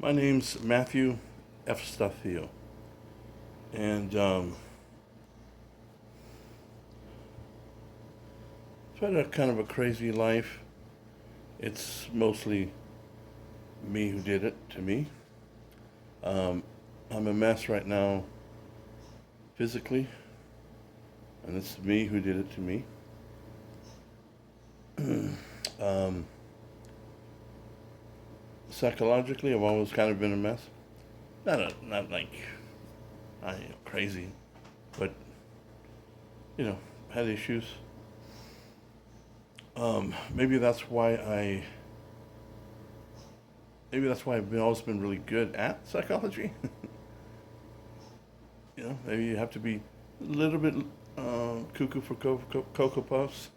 My name's Matthew F. Stuthio, and I've had a kind of a crazy life. It's mostly me who did it to me. Um, I'm a mess right now physically, and it's me who did it to me. um, Psychologically, I've always kind of been a mess. Not like crazy, but had issues. Maybe that's why I've always been really good at psychology. Maybe you have to be a little bit cuckoo for cocoa puffs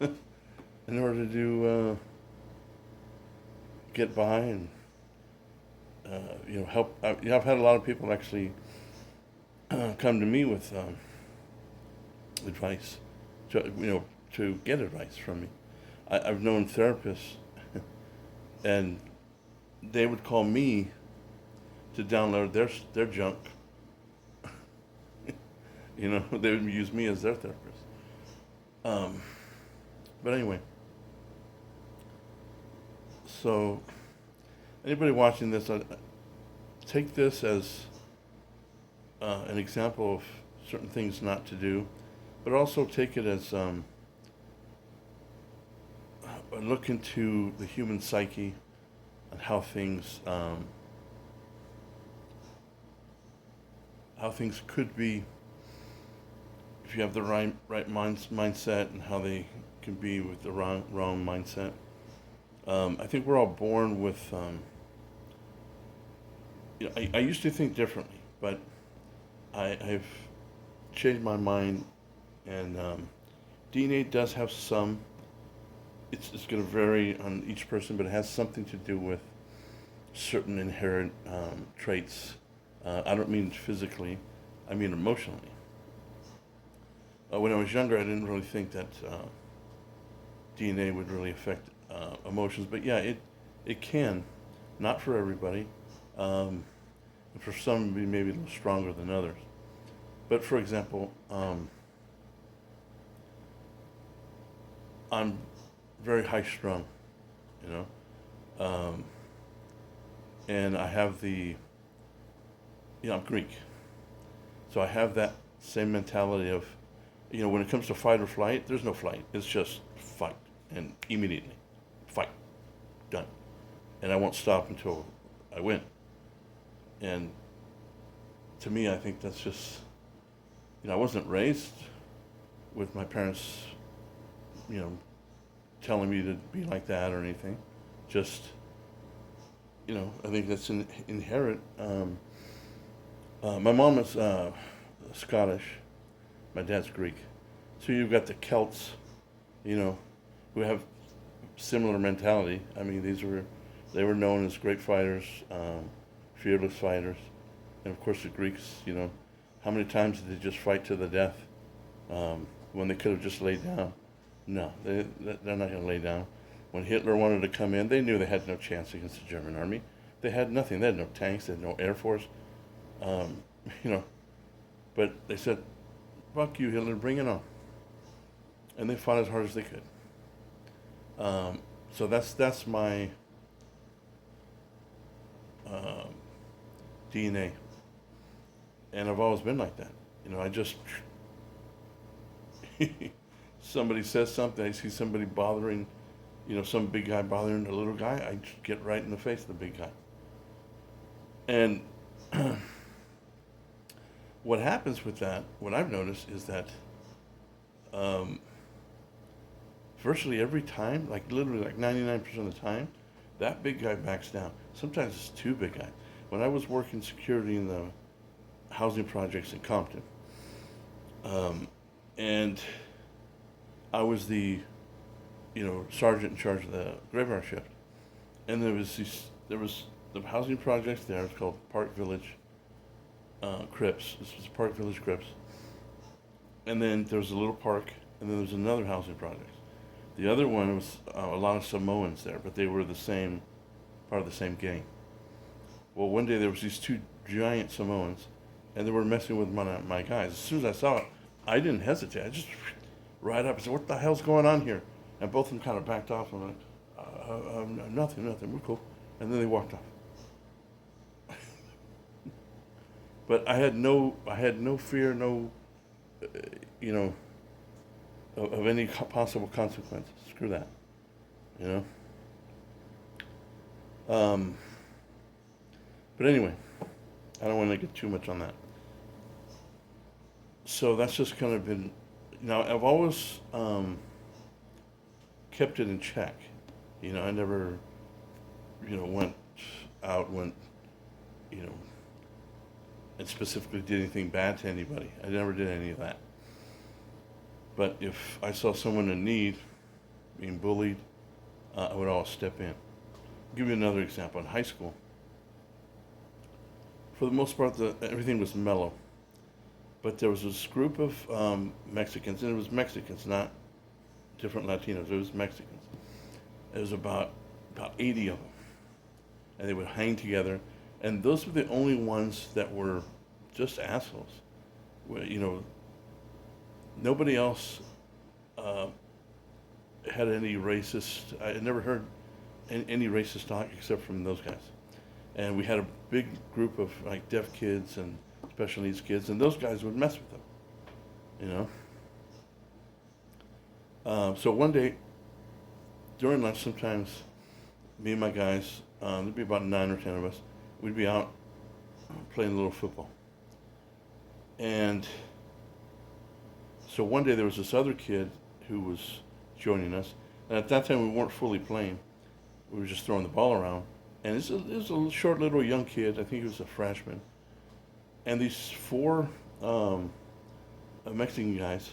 in order to get by and help. I've had a lot of people actually come to me with advice, to get advice from me. I've known therapists, and they would call me to download their junk. They would use me as their therapist. Um, but anyway, so anybody watching this, take this as an example of certain things not to do, but also take it as a look into the human psyche and how things could be if you have the right mindset, and how they can be with the wrong mindset. I think we're all born with. I used to think differently, but I've changed my mind, and DNA does have some. It's going to vary on each person, but it has something to do with certain inherent traits. I don't mean physically, I mean emotionally. When I was younger, I didn't really think that DNA would really affect emotions, but yeah, it can. Not for everybody. Um, for some, it'd be maybe a little stronger than others. But for example, I'm very high strung, you know, and I have I'm Greek, so I have that same mentality of, when it comes to fight or flight, there's no flight. It's just fight, and immediately fight, done. And I won't stop until I win. And to me, I think that's just, I wasn't raised with my parents, you know, telling me to be like that or anything. Just, I think that's inherent. My mom is Scottish. My dad's Greek. So you've got the Celts, you know, who have similar mentality. I mean, they were known as great fighters, fearless fighters, and of course the Greeks. How many times did they just fight to the death when they could have just laid down? No, they're not going to lay down. When Hitler wanted to come in, they knew they had no chance against the German army. They had nothing. They had no tanks. They had no air force. Um, you know, but they said, "Fuck you, Hitler! Bring it on!" And they fought as hard as they could. So that's my um, DNA, and I've always been like that. I just somebody says something, I see somebody bothering, some big guy bothering the little guy, I just get right in the face of the big guy. And what happens with that, what I've noticed is that um, virtually every time, like literally like 99% of the time, that big guy backs down. Sometimes it's two big guys. When I was working security in the housing projects in Compton, um, and I was the, sergeant in charge of the graveyard shift, and there was the housing projects there. It's called Park Village Crips. This was Park Village Crips, and then there was a little park, and then there was another housing project. The other one was a lot of Samoans there, but they were the same part of the same gang. Well, one day there was these two giant Samoans, and they were messing with my guys. As soon as I saw it, I didn't hesitate. I just right up and said, "What the hell's going on here?" And both of them kind of backed off. I'm like, "Nothing, nothing. We're cool." And then they walked off. But I had no fear, no, you know, of any possible consequences. Screw that, you know. But anyway, I don't want to get too much on that. So that's just kind of been, I've always kept it in check. I never, went out, you know, and specifically did anything bad to anybody. I never did any of that. But if I saw someone in need, being bullied, I would always step in. I'll give you another example. In high school, for the most part, everything was mellow. But there was this group of Mexicans, and it was Mexicans, not different Latinos. It was Mexicans. It was about 80 of them, and they would hang together. And those were the only ones that were just assholes. Nobody else had any racist. I had never heard any racist talk except from those guys. And we had a big group of like deaf kids and special needs kids, and those guys would mess with them, So one day during lunch, sometimes me and my guys, there'd be about 9 or 10 of us, we'd be out playing a little football. And so one day there was this other kid who was joining us, and at that time we weren't fully playing. We were just throwing the ball around. And this was a short little young kid, I think he was a freshman. And these 4 Mexican guys,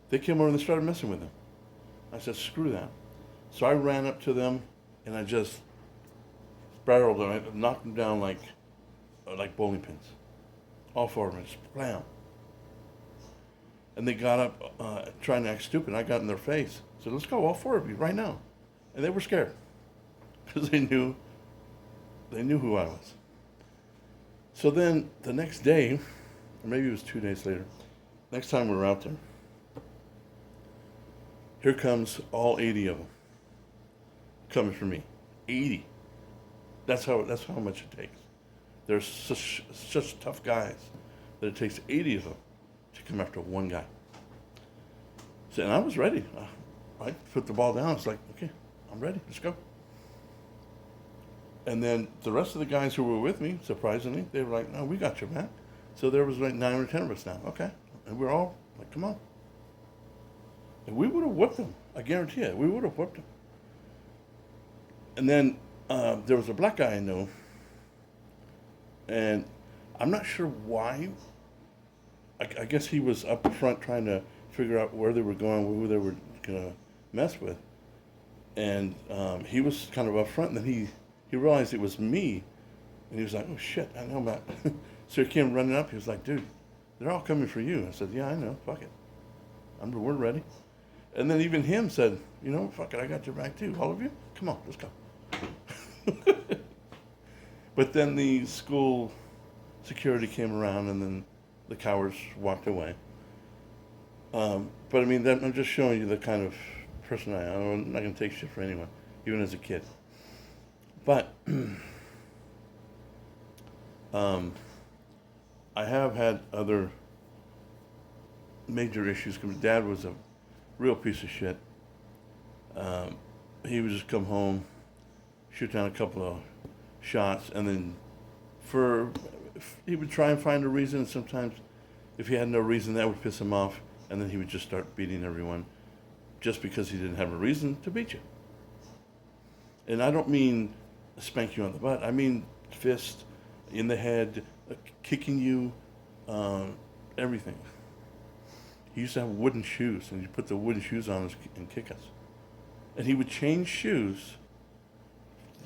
they came over and they started messing with him. I said, screw that. So I ran up to them and I just barreled them. I knocked them down like bowling pins. All 4 of them, just blam. And they got up trying to act stupid. I got in their face. I said, let's go, all 4 of you, right now. And they were scared because they knew who I was. So then the next day, or maybe it was 2 days later, next time we were out there, here comes all 80 of them coming for me. 80. That's how much it takes. They're such tough guys that it takes 80 of them to come after one guy. So, and I was ready. I put the ball down. It's like, okay, I'm ready. Let's go. And then the rest of the guys who were with me, surprisingly, they were like, no, we got your back. So there was like 9 or 10 of us now. Okay. And we're all like, come on. And we would have whipped them. I guarantee it. We would have whipped them. And then there was a black guy I knew. And I'm not sure why. I guess he was up front trying to figure out where they were going, who they were going to mess with. And he was kind of up front. And then he realized it was me, and he was like, oh shit, I know Matt. So he came running up, he was like, dude, they're all coming for you. I said, yeah, I know, fuck it. We're ready. And then even him said, fuck it, I got your back too. All of you? Come on, let's go. But then the school security came around, and then the cowards walked away. But I mean, I'm just showing you the kind of person I am. I'm not going to take shit for anyone, even as a kid. But I have had other major issues. Dad was a real piece of shit. He would just come home, shoot down a couple of shots, and then he would try and find a reason. And sometimes, if he had no reason, that would piss him off, and then he would just start beating everyone, just because he didn't have a reason to beat you. And I don't mean spank you on the butt. I mean fist in the head, kicking you, everything. He used to have wooden shoes, and he'd put the wooden shoes on us and kick us. And he would change shoes,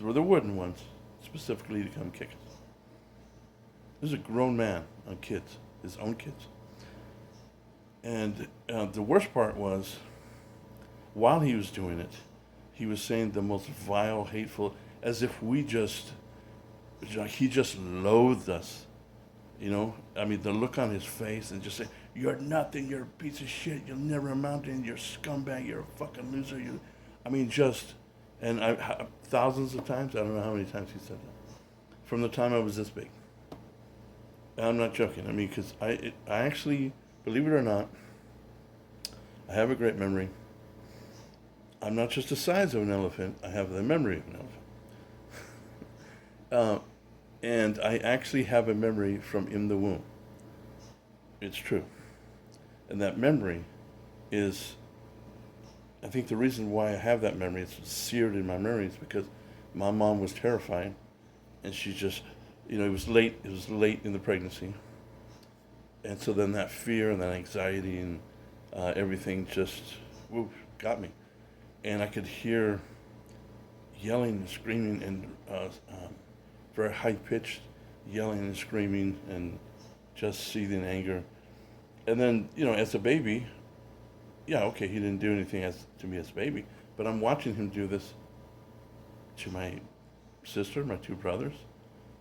or the wooden ones, specifically to come kick us. This is a grown man on kids, his own kids. And the worst part was, while he was doing it, he was saying the most vile, hateful, as if we just It's like he just loathed us. I mean, the look on his face and just say, "You're nothing. You're a piece of shit. You'll never amount to anything. You're a scumbag. You're a fucking loser." I mean, just, and thousands of times. I don't know how many times he said that. From the time I was this big. And I'm not joking. I mean, because I actually, believe it or not, I have a great memory. I'm not just the size of an elephant. I have the memory of an elephant. Uh, and I actually have a memory from in the womb. It's true. And that memory is, I think the reason why I have that memory, it's seared in my memory, is because my mom was terrified. And she just, it was late. It was late in the pregnancy. And so then that fear and that anxiety and everything just got me. And I could hear yelling and screaming and very high pitched yelling and screaming and just seething anger. And then, as a baby, yeah, okay, he didn't do anything to me as a baby, but I'm watching him do this to my sister, my two brothers,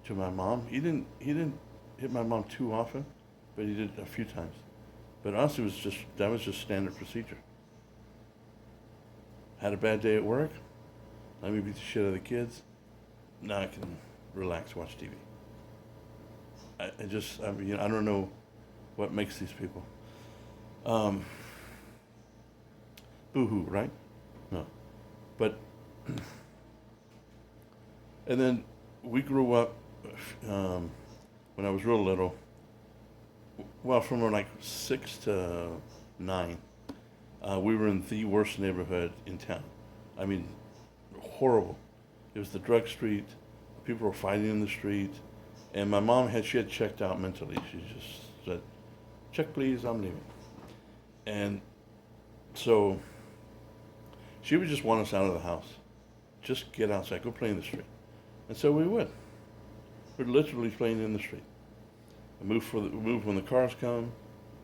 to my mom. He didn't hit my mom too often, but he did a few times. But us, that was just standard procedure. Had a bad day at work, let me beat the shit out of the kids. Now I can relax, watch TV. I mean, I don't know what makes these people. Boo-hoo, right? No. But, and then we grew up, when I was real little, well, from like 6 to 9, we were in the worst neighborhood in town. I mean, horrible. It was the drug street. People were fighting in the street. And my mom she had checked out mentally. She just said, "Check please, I'm leaving." And so she would just want us out of the house. Just get outside, go play in the street. And so we would. We're literally playing in the street. Move when the cars come.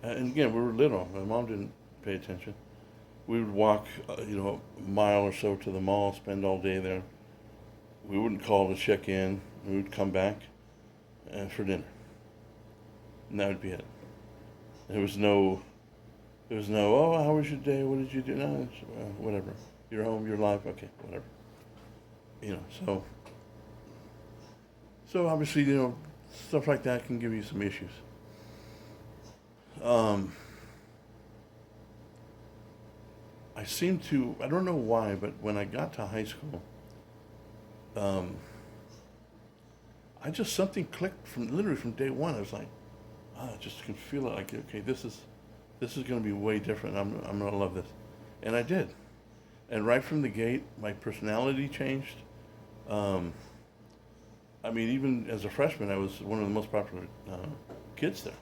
And again, we were little. My mom didn't pay attention. We would walk, a mile or so to the mall, spend all day there. We wouldn't call to check in. We would come back for dinner. And that would be it. There was no, oh, how was your day? What did you do? No, whatever. You're home, you're alive, okay, whatever. So obviously, stuff like that can give you some issues. I don't know why, but when I got to high school, something clicked literally from day one. I was like, I just can feel it. Like, okay, this is going to be way different. I'm going to love this, and I did. And right from the gate, my personality changed. I mean, even as a freshman, I was one of the most popular kids there.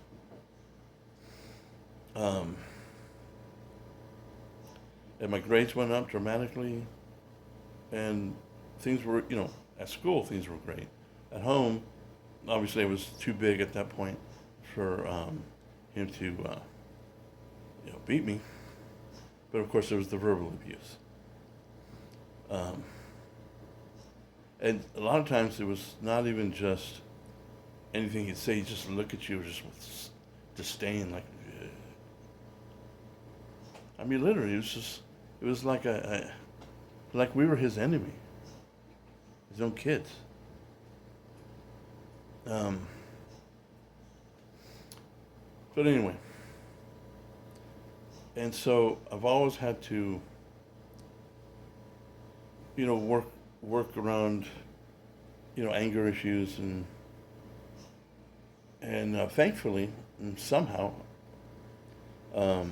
And my grades went up dramatically, and things were, at school things were great. At home, obviously I was too big at that point for him to, beat me. But of course there was the verbal abuse. And a lot of times it was not even just anything he'd say, he'd just look at you just with disdain, like, ugh. I mean, literally, it was like like we were his enemy, his own kids. But anyway, and so I've always had to, work around, anger issues and thankfully, somehow, I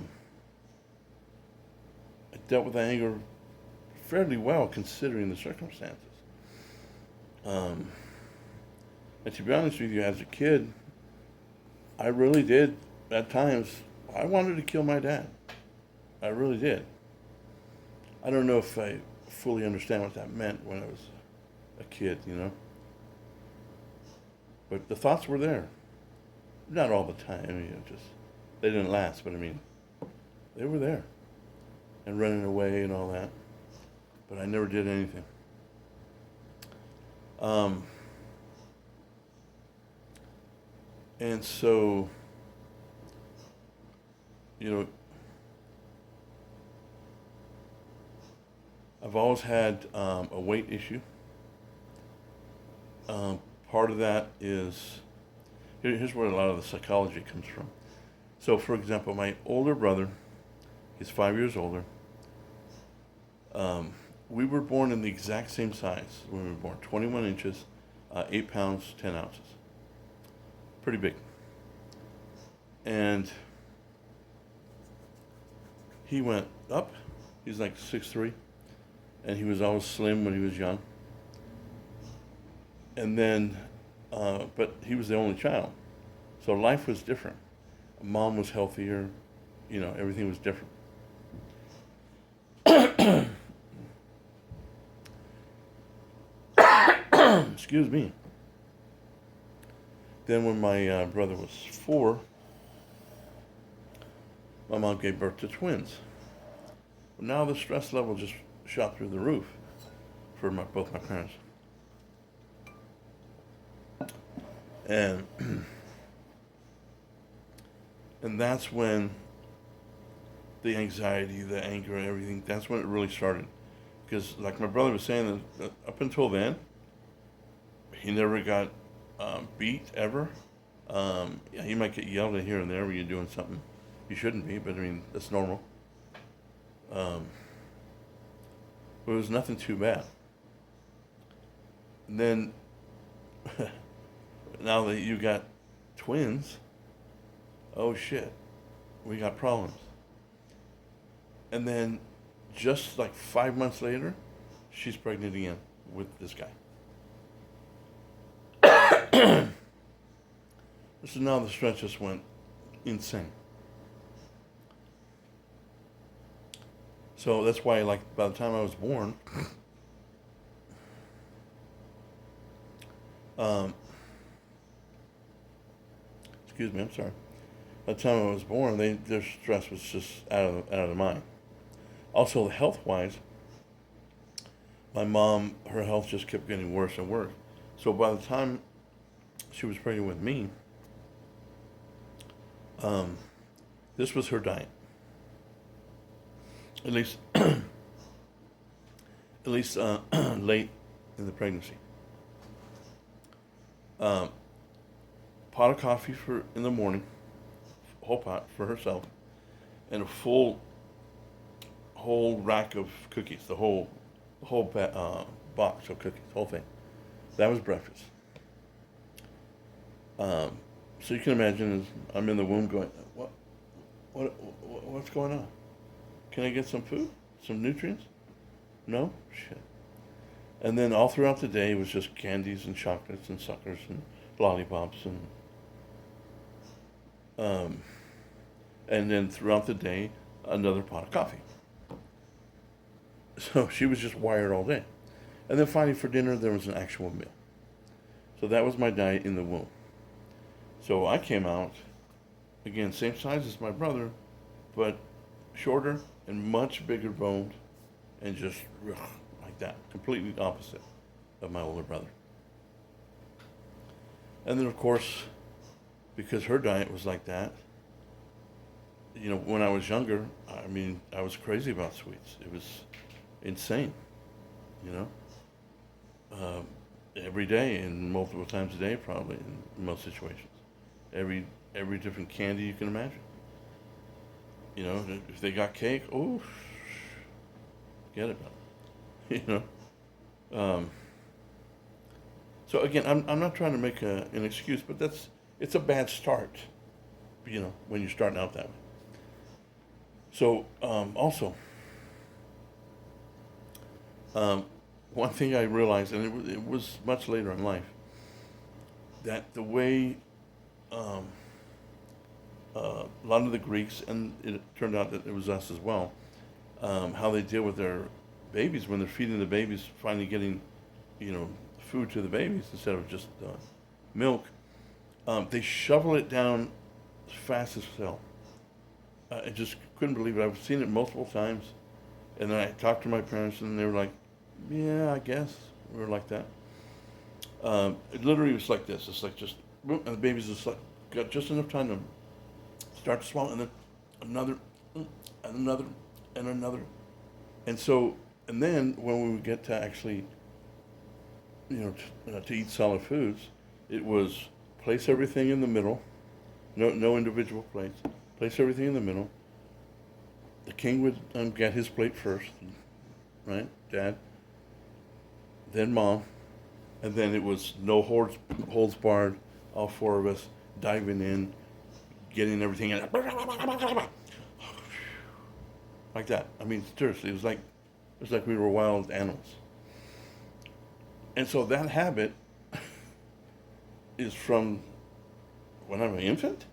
dealt with anger fairly well considering the circumstances. And to be honest with you, as a kid, I really did, at times, I wanted to kill my dad. I really did. I don't know if I fully understand what that meant when I was a kid, But the thoughts were there. Not all the time, they didn't last, but they were there. And running away and all that. But I never did anything. And so, you know, I've always had a weight issue. Um, Part of that is here's where a lot of the psychology comes from. So, for example, my older brother, he's 5 years older. Um, we were born in the exact same size when we were born, 21 inches, 8 pounds, 10 ounces. Pretty big. And he went up. He's like 6'3", and he was always slim when he was young. And then, but he was the only child. So life was different. Mom was healthier, everything was different. Excuse me. Then when my brother was 4, my mom gave birth to twins. Now the stress level just shot through the roof for both my parents. And and that's when the anxiety, the anger, everything, that's when it really started. Because like my brother was saying, that up until then, he never got beat ever. Yeah, he might get yelled at here and there when you're doing something you shouldn't be, but I mean, that's normal. But it was nothing too bad. And then, now that you got twins, oh shit, we got problems. And then, just like 5 months later, she's pregnant again with this guy. So now the stress just went insane. So that's why, like, by the time I was born, excuse me, I'm sorry. By the time I was born, their stress was just out of the mind. Also, health-wise, my mom, her health just kept getting worse and worse. So by the time she was pregnant with me, this was her diet. At least, late in the pregnancy. Pot of coffee in the morning, whole pot for herself, and a whole rack of cookies, the whole box of cookies, whole thing. That was breakfast. So you can imagine, as I'm in the womb going, what's going on? Can I get some food? Some nutrients? No? Shit. And then all throughout the day was just candies and chocolates and suckers and lollipops and then throughout the day, another pot of coffee. So she was just wired all day. And then finally for dinner, there was an actual meal. So that was my diet in the womb. So I came out, again, same size as my brother, but shorter and much bigger boned and just like that, completely opposite of my older brother. And then, of course, because her diet was like that, when I was younger, I mean, I was crazy about sweets. It was insane, you know. Every day and multiple times a day, probably in most situations. Every different candy you can imagine. If they got cake, oh, forget about it. So again, I'm not trying to make an excuse, but it's a bad start. When you're starting out that way. So also, one thing I realized, and it was much later in life, that the way a lot of the Greeks, and it turned out that it was us as well, how they deal with their babies when they're feeding the babies, finally getting, food to the babies instead of just milk. They shovel it down as fast as hell. I just couldn't believe it. I've seen it multiple times, and then I talked to my parents, and they were like, "Yeah, I guess we were like that." It literally was like this. It's like just, and the baby's just like got just enough time to start to swallow, and then another, and another, and another. And so, and then when we would get to actually, to eat solid foods, it was place everything in the middle, no individual plates. Place everything in the middle. The king would get his plate first, right? Dad, then mom, and then it was no holds barred. All four of us diving in, getting everything in, like that. I mean, seriously, it was like we were wild animals. And so that habit is from when I'm an infant.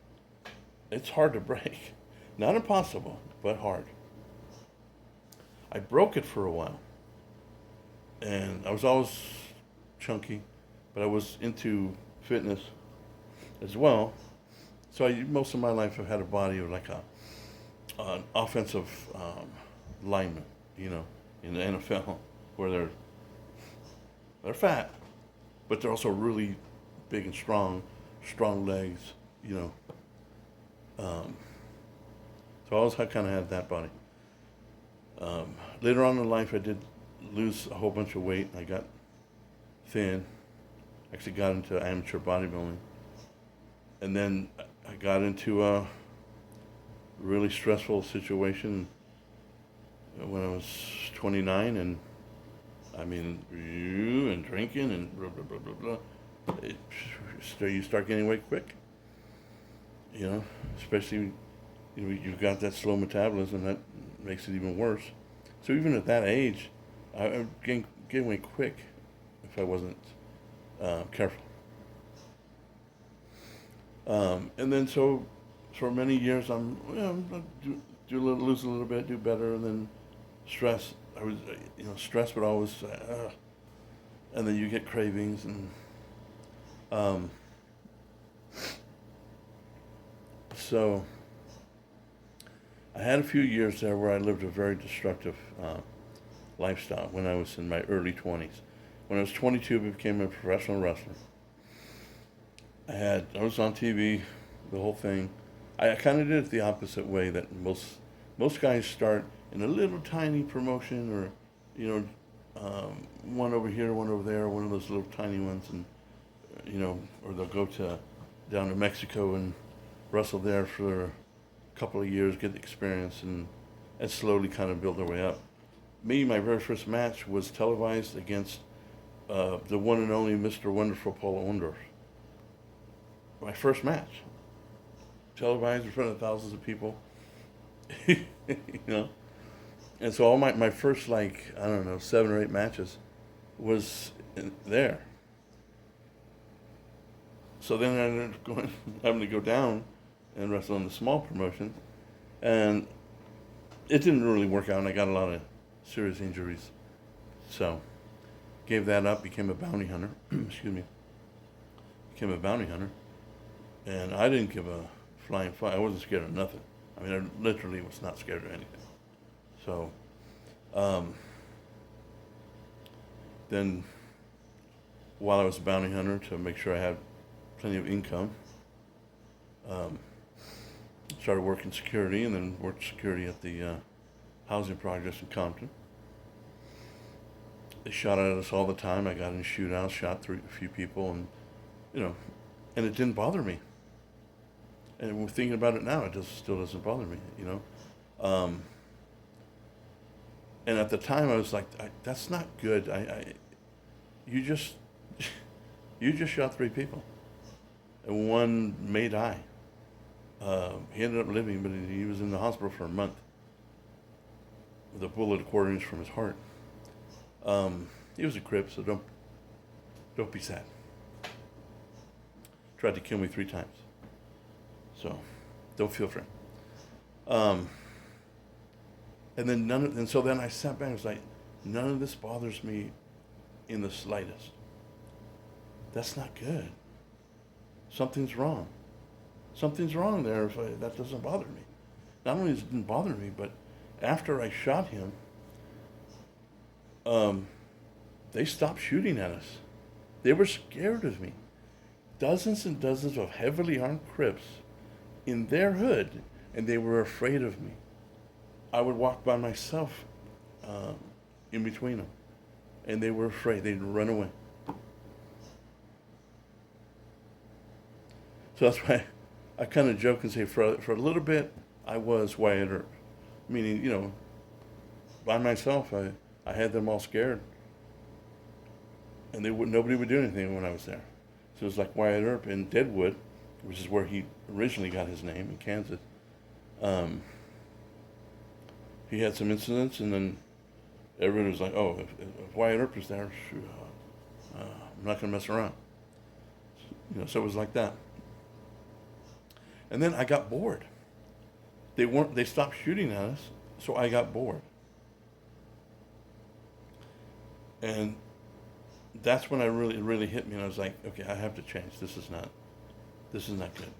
It's hard to break. Not impossible, but hard. I broke it for a while. And I was always chunky, but I was into fitness as well. So most of my life I've had a body of like an offensive lineman, in the NFL, where they're fat, but they're also really big and strong legs, you know. So I always kind of had that body. Later on in life, I did lose a whole bunch of weight. I got thin. Actually, got into amateur bodybuilding, and then I got into a really stressful situation when I was 29, and I mean, and drinking and blah blah blah blah blah. You start gaining weight quick, especially you've got that slow metabolism that makes it even worse. So even at that age, I would gain weight quick if I wasn't careful. And then so for many years, lose a little bit, do better, and then stress. Stress would always, and then you get cravings, and so I had a few years there where I lived a very destructive lifestyle when I was in my early 20s. When I was 22, I became a professional wrestler. I was on TV, the whole thing. I kind of did it the opposite way that most guys start in a little tiny promotion, or one over here, one over there, one of those little tiny ones, and or they'll go down to Mexico and wrestle there for a couple of years, get the experience, and slowly kind of build their way up. My very first match was televised against the one and only Mr. Wonderful Paul Orndorff. My first match, televised in front of thousands of people, And so all my first, 7 or 8 matches was there. So then I ended up having to go down and wrestle in the small promotion, and it didn't really work out, and I got a lot of serious injuries. So gave that up, became a bounty hunter. Excuse me. Became a bounty hunter, and I didn't give a flying fuck. I wasn't scared of nothing. I mean, I literally was not scared of anything. So, then while I was a bounty hunter, to make sure I had plenty of income, started working security, and then worked security at the housing projects in Compton. They shot at us all the time. I got in shootouts, shot a few people, and and it didn't bother me. And we're thinking about it now, it still doesn't bother me, And at the time, I was like, "That's not good. You just, you just shot 3 people, and one may die. He ended up living, but he was in the hospital for a month with a bullet a quarter-inch from his heart. He was a Crip, so don't be sad. Tried to kill me 3 times, so don't feel for him. And then so then I sat back and was like, none of this bothers me in the slightest. That's not good. Something's wrong. Something's wrong there if that doesn't bother me. Not only does it didn't bother me, but after I shot him, they stopped shooting at us. They were scared of me. dozens and dozens of heavily armed Crips in their hood, and they were afraid of me. I would walk by myself um, in between them, and they were afraid. They'd run away. So that's why I kind of joke and say for a little bit, I was Wyatt Earp. Meaning, by myself, I had them all scared. And nobody would do anything when I was there. So it was like Wyatt Earp in Deadwood, which is where he originally got his name, in Kansas. He had some incidents, and then everyone was like, oh, if Wyatt Earp is there, shoot, I'm not going to mess around. So it was like that. And then I got bored. They stopped shooting at us, so I got bored. And that's when it really hit me, and I was like, okay, I have to change. This is not good.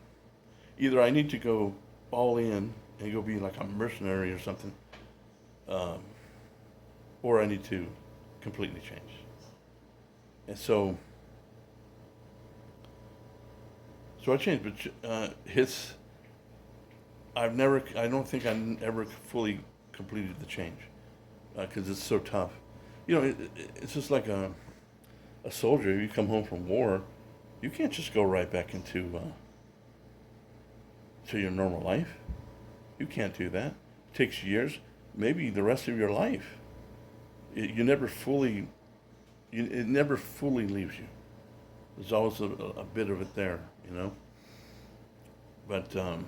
Either I need to go all in and go be like a mercenary or something, or I need to completely change. And so I changed, but I don't think I ever fully completed the change, because it's so tough. It's just like a soldier. You come home from war, you can't just go right back into to your normal life. You can't do that. It takes years, maybe the rest of your life. It never fully leaves you. There's always a bit of it there, But so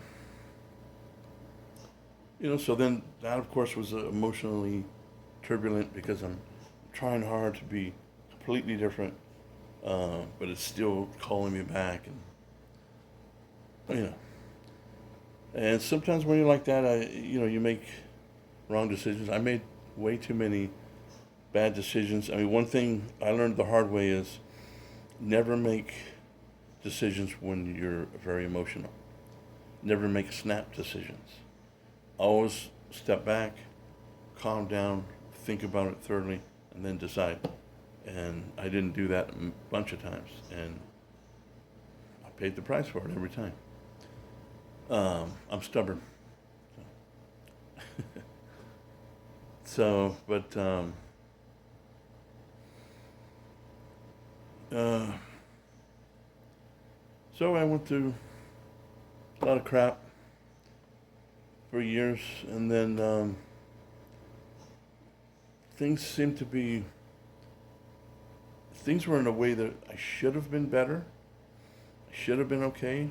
then that of course was emotionally turbulent, because I'm trying hard to be completely different, but it's still calling me back, and and sometimes when you're like that, you make wrong decisions. I made way too many bad decisions. I mean, one thing I learned the hard way is never make decisions when you're very emotional. Never make snap decisions. Always step back, calm down, think about it thoroughly, and then decide. And I didn't do that a bunch of times, and I paid the price for it every time. I'm stubborn. So, but so I went through a lot of crap for years, and then things were in a way that I should have been better. I should have been okay,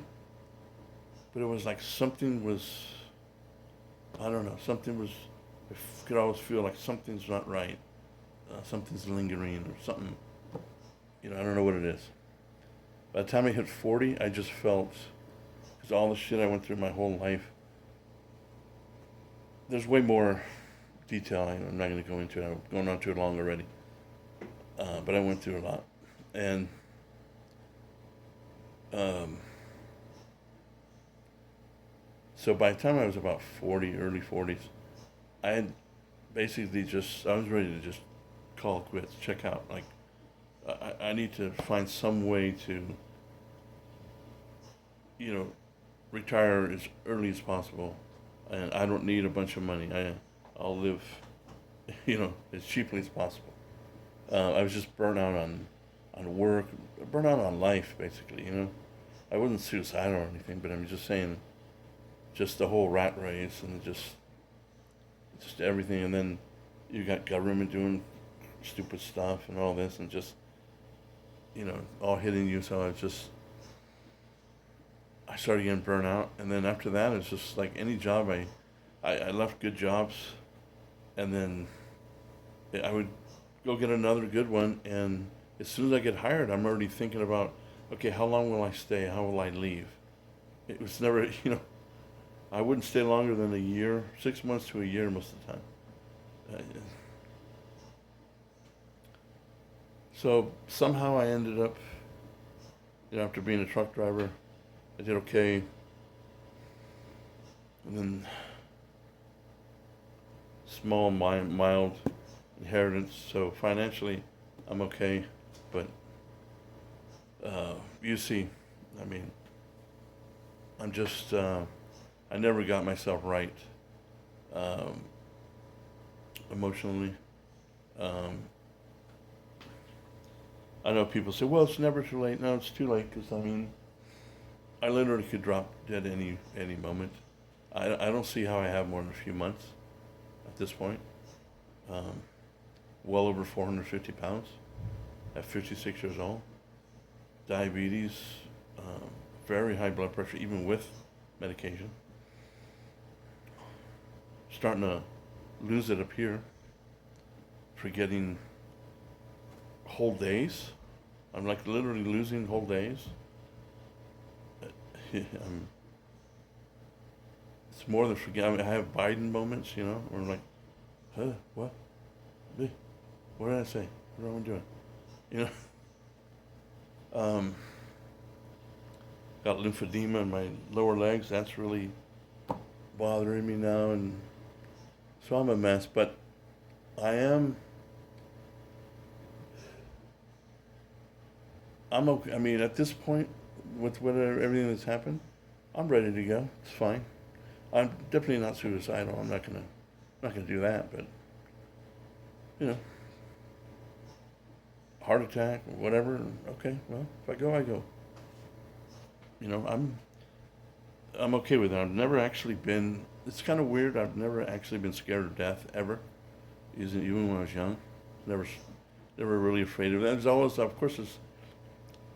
but it was like something was, I don't know, I could always feel like something's not right. Something's lingering or something, I don't know what it is. By the time I hit 40, I just felt, because all the shit I went through my whole life, there's way more detail. I'm not going to go into it. I'm going on too long already. But I went through a lot. And so by the time I was about 40, early 40s, I had basically I was ready to just call it quits, check out. Like, I need to find some way to, retire as early as possible. And I don't need a bunch of money. I'll live, as cheaply as possible. I was just burnt out on work, burnt out on life, basically. I wasn't suicidal or anything, but I'm just saying, just the whole rat race and just everything, and then you got government doing stupid stuff and all this, and just all hitting you. So I started getting burnt out, and then after that, it's just like any job. I left good jobs, and then I would go get another good one, and as soon as I get hired, I'm already thinking about, okay, how long will I stay? How will I leave? It was never, I wouldn't stay longer than a year, 6 months to a year most of the time. So somehow I ended up, after being a truck driver, I did okay. And then small, mild inheritance. So financially, I'm okay. But you see, I mean, I'm just, I never got myself right um, emotionally. Um, I know people say, well, it's never too late. No, it's too late because, I mean, I literally could drop dead any moment. I don't see how I have more than a few months at this point. Um, well over 450 pounds at 56 years old. Diabetes, um, very high blood pressure, even with medication. Starting to lose it up here, forgetting whole days. I'm like literally losing whole days. I'm, it's more than forget. I mean, I have Biden moments, where I'm like, huh, what? Eh, what did I say? What am I doing? You know, got lymphedema in my lower legs. That's really bothering me now, and so I'm a mess. But I am. I'm okay. I mean, at this point, with whatever everything that's happened, I'm ready to go. It's fine. I'm definitely not suicidal. Not gonna do that. But you know, heart attack or whatever. Okay, well, if I go, I go. I'm okay with it. I've never actually been. It's kind of weird. I've never actually been scared of death ever. Even when I was young, never, never really afraid of it. There's always, of course, it's.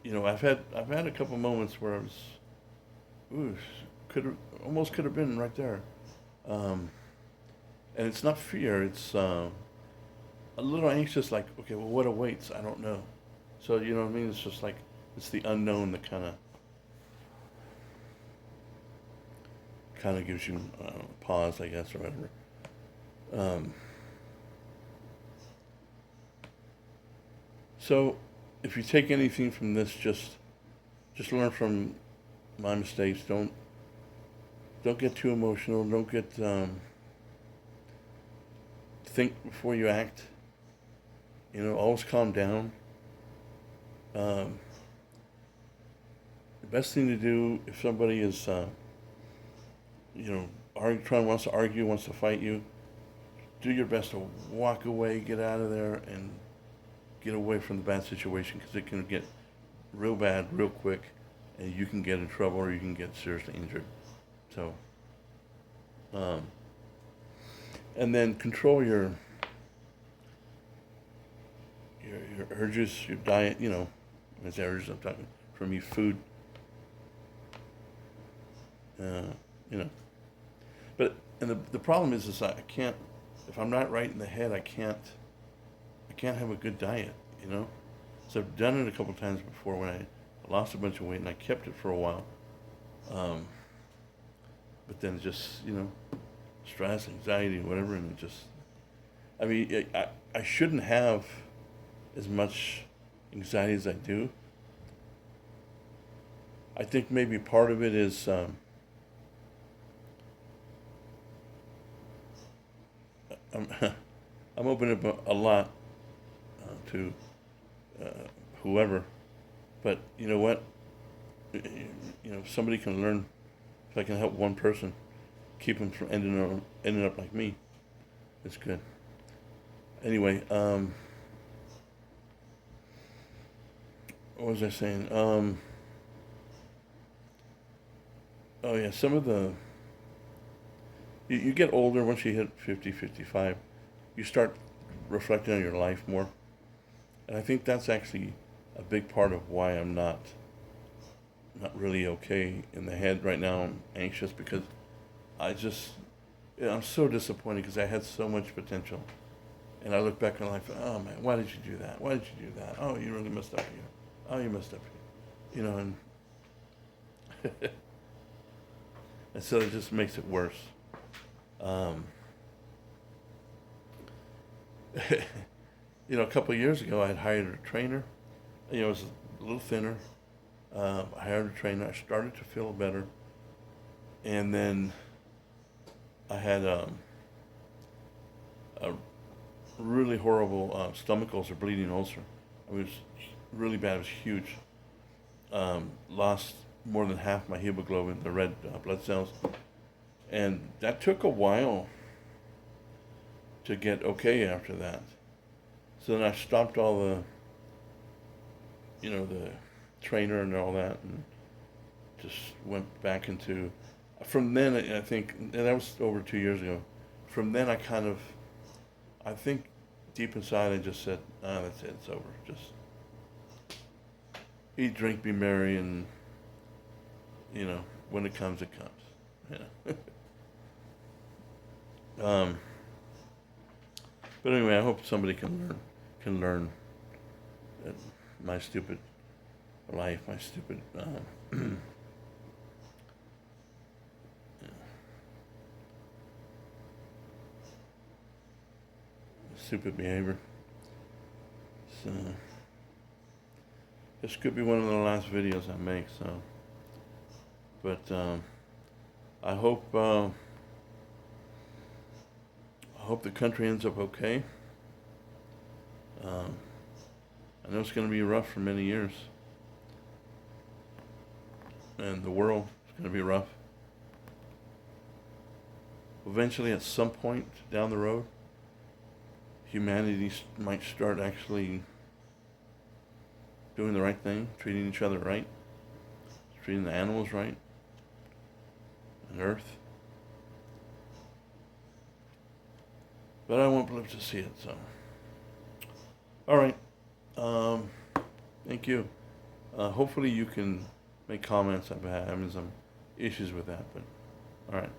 I've had a couple moments where I was, ooh, could have been right there, um, and it's not fear. It's a little anxious. Like, okay, well, what awaits? I don't know. So you know what I mean? It's just like it's the unknown that kind of gives you pause, I guess, or whatever. Um, so, if you take anything from this, just learn from my mistakes. Don't get too emotional. Don't get think before you act. Always calm down. Um, the best thing to do if somebody is wants to argue, wants to fight you, do your best to walk away, get out of there, and get away from the bad situation because it can get real bad real quick, and you can get in trouble or you can get seriously injured. So, um, and then control your urges, your diet. As urges I'm talking from your food. Uh, you know, but and the problem is I can't if I'm not right in the head I can't have a good diet. So I've done it a couple times before when I lost a bunch of weight and I kept it for a while. Um, but then just, stress, anxiety, whatever, and it just, I mean, I shouldn't have as much anxiety as I do. I think maybe part of it is I'm, I'm opening up a lot to uh, whoever, but you know what? If somebody can learn, if I can help one person, keep them from ending up like me, it's good. Anyway, what was I saying? Oh yeah, some of the you get older once you hit 50, 55, you start reflecting on your life more, and I think that's actually a big part of why I'm not really okay in the head right now. I'm anxious because I just I'm so disappointed because I had so much potential. And I look back on life, oh man, why did you do that? Why did you do that? Oh, you really messed up here. Oh, you messed up here. And and so it just makes it worse. Um, a couple of years ago, I had hired a trainer. It was a little thinner. I hired a trainer. I started to feel better, and then I had a really horrible stomach ulcer, bleeding ulcer. It was really bad. It was huge. Lost more than half my hemoglobin, the red blood cells, and that took a while to get okay after that. So then I stopped all the, the trainer and all that, and just went back into. From then, I think, and that was over 2 years ago. From then, I think deep inside, I just said, that's it, it's over. Just eat, drink, be merry, and, when it comes, it comes. But anyway, I hope somebody can learn that my stupid life, my stupid, stupid behavior. So this could be one of the last videos I make. So, but I hope the country ends up okay. I know it's going to be rough for many years, and the world is going to be rough. Eventually, at some point down the road, humanity might start actually doing the right thing, treating each other right, treating the animals right, and Earth. But I won't live to see it, so. All right. Thank you. Hopefully you can make comments. I'm having some issues with that, but all right.